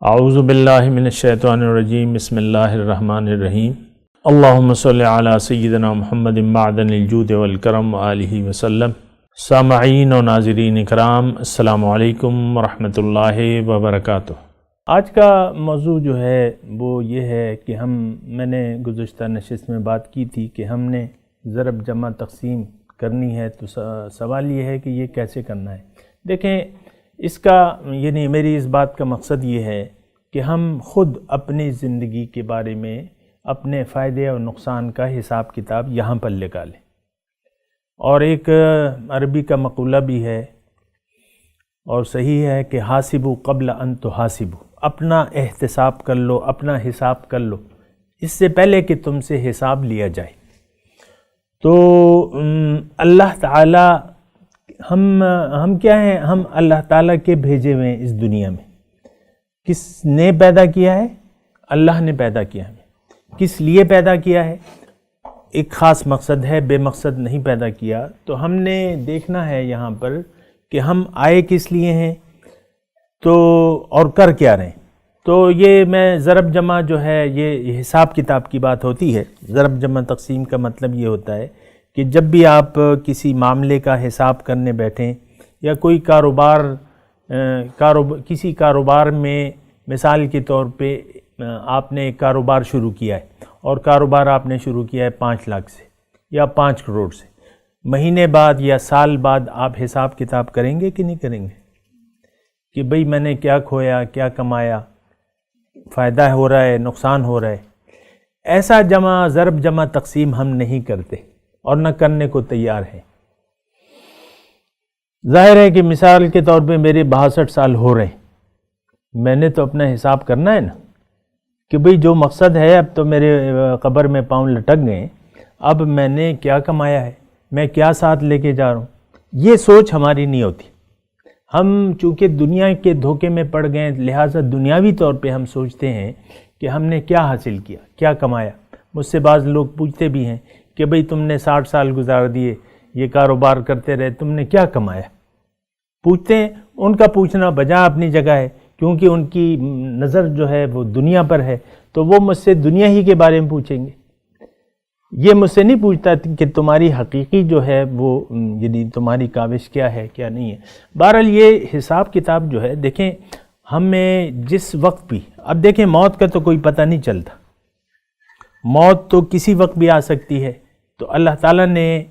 اعوذ باللہ من الشیطان الرجیم بسم اللہ الرحمن الرحیم اللہم صلی علی سیدنا محمد معدن الجود والکرم وآلہ وسلم۔ سامعین و ناظرین اکرام، السلام علیکم ورحمۃ اللہ وبرکاتہ۔ آج کا موضوع جو ہے وہ یہ ہے کہ میں نے گزشتہ نشست میں بات کی تھی کہ ہم نے ضرب جمع تقسیم کرنی ہے، تو سوال یہ ہے کہ یہ کیسے کرنا ہے۔ دیکھیں، اس کا میری اس بات کا مقصد یہ ہے کہ ہم خود اپنی زندگی کے بارے میں اپنے فائدے اور نقصان کا حساب کتاب یہاں پر لگا لیں۔ اور ایک عربی کا مقولہ بھی ہے اور صحیح ہے کہ حاسبوا قبل ان تحاسبوا، اپنا احتساب کر لو، اپنا حساب کر لو اس سے پہلے کہ تم سے حساب لیا جائے۔ تو اللہ تعالی ہم کیا ہیں؟ ہم اللہ تعالیٰ کے بھیجے ہوئے ہیں اس دنیا میں۔ کس نے پیدا کیا ہے؟ اللہ نے پیدا کیا ہے۔ کس لیے پیدا کیا ہے؟ ایک خاص مقصد ہے، بے مقصد نہیں پیدا کیا۔ تو ہم نے دیکھنا ہے یہاں پر کہ ہم آئے کس لیے ہیں اور کر کیا رہے ہیں۔ تو یہ میں ضرب جمع جو ہے یہ حساب کتاب کی بات ہوتی ہے۔ ضرب جمع تقسیم کا مطلب یہ ہوتا ہے کہ جب بھی آپ کسی معاملے کا حساب کرنے بیٹھیں یا کوئی کسی کاروبار میں، مثال کے طور پہ آپ نے ایک کاروبار شروع کیا ہے اور کاروبار آپ نے شروع کیا ہے 5 لاکھ سے یا 5 کروڑ سے، مہینے بعد یا سال بعد آپ حساب کتاب کریں گے کہ نہیں کریں گے کہ بھئی میں نے کیا کھویا، کیا کمایا، فائدہ ہو رہا ہے، نقصان ہو رہا ہے۔ ایسا ضرب جمع تقسیم ہم نہیں کرتے اور نہ کرنے کو تیار ہیں۔ ظاہر ہے کہ مثال کے طور پہ میرے 62 سال ہو رہے ہیں، میں نے تو اپنا حساب کرنا ہے نا کہ بھئی جو مقصد ہے، اب تو میرے قبر میں پاؤں لٹک گئے، اب میں نے کیا کمایا ہے، میں کیا ساتھ لے کے جا رہا ہوں، یہ سوچ ہماری نہیں ہوتی۔ ہم چونکہ دنیا کے دھوکے میں پڑ گئے، لہٰذا دنیاوی طور پہ ہم سوچتے ہیں کہ ہم نے کیا حاصل کیا، کیا کمایا۔ مجھ سے بعض لوگ پوچھتے بھی ہیں کہ بھئی تم نے 60 سال گزار دیے، یہ کاروبار کرتے رہے، تم نے کیا کمایا؟ پوچھتے ہیں۔ ان کا پوچھنا بجا اپنی جگہ ہے، کیونکہ ان کی نظر جو ہے وہ دنیا پر ہے، تو وہ مجھ سے دنیا ہی کے بارے میں پوچھیں گے۔ یہ مجھ سے نہیں پوچھتا کہ تمہاری حقیقی جو ہے وہ تمہاری کاوش کیا ہے، کیا نہیں ہے۔ بہرحال یہ حساب کتاب جو ہے، دیکھیں ہمیں جس وقت بھی، اب دیکھیں موت کا تو کوئی پتہ نہیں چلتا، موت تو کسی وقت بھی آ سکتی ہے۔ تو اللہ تعالیٰ نے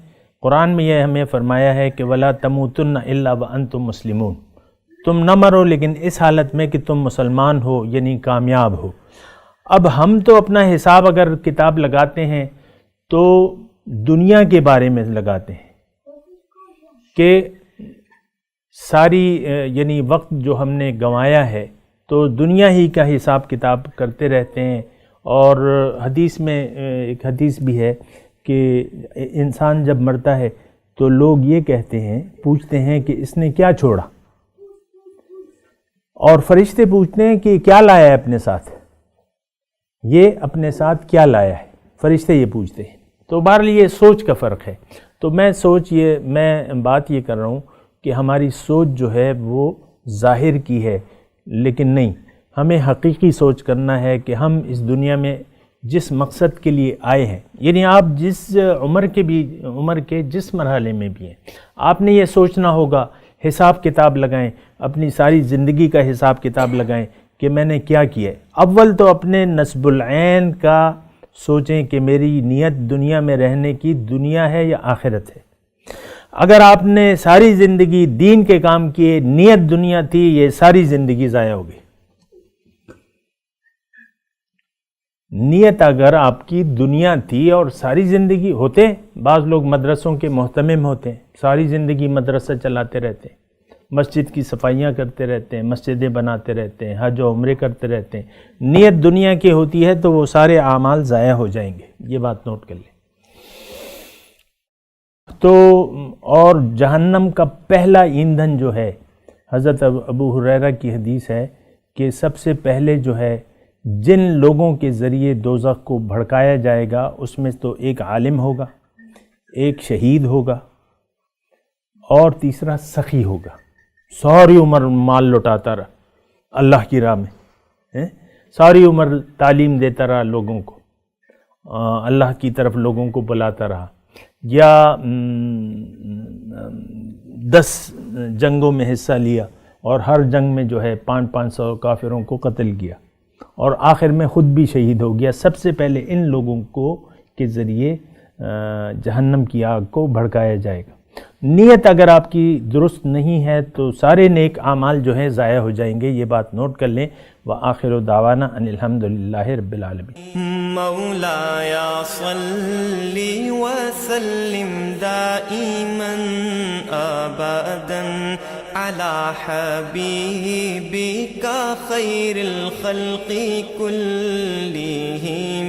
قرآن میں یہ ہمیں فرمایا ہے کہ وَلَا تَمُوتُنَّ إِلَّا وَأَنْتُمْ مُسْلِمُونَ، تم نہ مرو لیکن اس حالت میں کہ تم مسلمان ہو، یعنی کامیاب ہو۔ اب ہم تو اپنا حساب اگر کتاب لگاتے ہیں تو دنیا کے بارے میں لگاتے ہیں کہ ساری وقت جو ہم نے گنوایا ہے تو دنیا ہی کا حساب کتاب کرتے رہتے ہیں۔ اور حدیث میں ایک حدیث بھی ہے کہ انسان جب مرتا ہے تو لوگ یہ کہتے ہیں، پوچھتے ہیں کہ اس نے کیا چھوڑا، اور فرشتے پوچھتے ہیں کہ کیا لایا ہے اپنے ساتھ، یہ اپنے ساتھ کیا لایا ہے، فرشتے یہ پوچھتے ہیں۔ تو بہرحال یہ سوچ کا فرق ہے۔ تو میں بات یہ کر رہا ہوں کہ ہماری سوچ جو ہے وہ ظاہر کی ہے، لیکن نہیں، ہمیں حقیقی سوچ کرنا ہے کہ ہم اس دنیا میں جس مقصد کے لیے آئے ہیں، یعنی آپ جس عمر کے جس مرحلے میں بھی ہیں، آپ نے یہ سوچنا ہوگا، حساب کتاب لگائیں، اپنی ساری زندگی کا حساب کتاب لگائیں کہ میں نے کیا کیا ہے۔ اول تو اپنے نصب العین کا سوچیں کہ میری نیت دنیا میں رہنے کی دنیا ہے یا آخرت ہے۔ اگر آپ نے ساری زندگی دین کے کام کیے، نیت دنیا تھی، یہ ساری زندگی ضائع ہو گئی۔ نیت اگر آپ کی دنیا تھی اور ساری زندگی ہوتے، بعض لوگ مدرسوں کے محتمم ہوتے ہیں، ساری زندگی مدرسہ چلاتے رہتے ہیں، مسجد کی صفائیاں کرتے رہتے ہیں، مسجدیں بناتے رہتے ہیں، حج و عمرے کرتے رہتے ہیں، نیت دنیا کی ہوتی ہے تو وہ سارے اعمال ضائع ہو جائیں گے، یہ بات نوٹ کر لیں۔ تو اور جہنم کا پہلا ایندھن جو ہے، حضرت ابو ہریرہ کی حدیث ہے کہ سب سے پہلے جو ہے جن لوگوں کے ذریعے دوزخ کو بھڑکایا جائے گا، اس میں تو ایک عالم ہوگا، ایک شہید ہوگا اور تیسرا سخی ہوگا۔ ساری عمر مال لٹاتا رہا اللہ کی راہ میں، ساری عمر تعلیم دیتا رہا لوگوں کو، اللہ کی طرف لوگوں کو بلاتا رہا، یا 10 جنگوں میں حصہ لیا اور ہر جنگ میں جو ہے 500 کافروں کو قتل کیا اور آخر میں خود بھی شہید ہو گیا، سب سے پہلے ان لوگوں کو کے ذریعے جہنم کی آگ کو بھڑکایا جائے گا۔ نیت اگر آپ کی درست نہیں ہے تو سارے نیک اعمال جو ہیں ضائع ہو جائیں گے، یہ بات نوٹ کر لیں۔ وآخر دعوانا ان الحمدللہ رب العالمین۔ مولاي صل وسلم دائما ابدا على حبيبك خير الخلق كلهم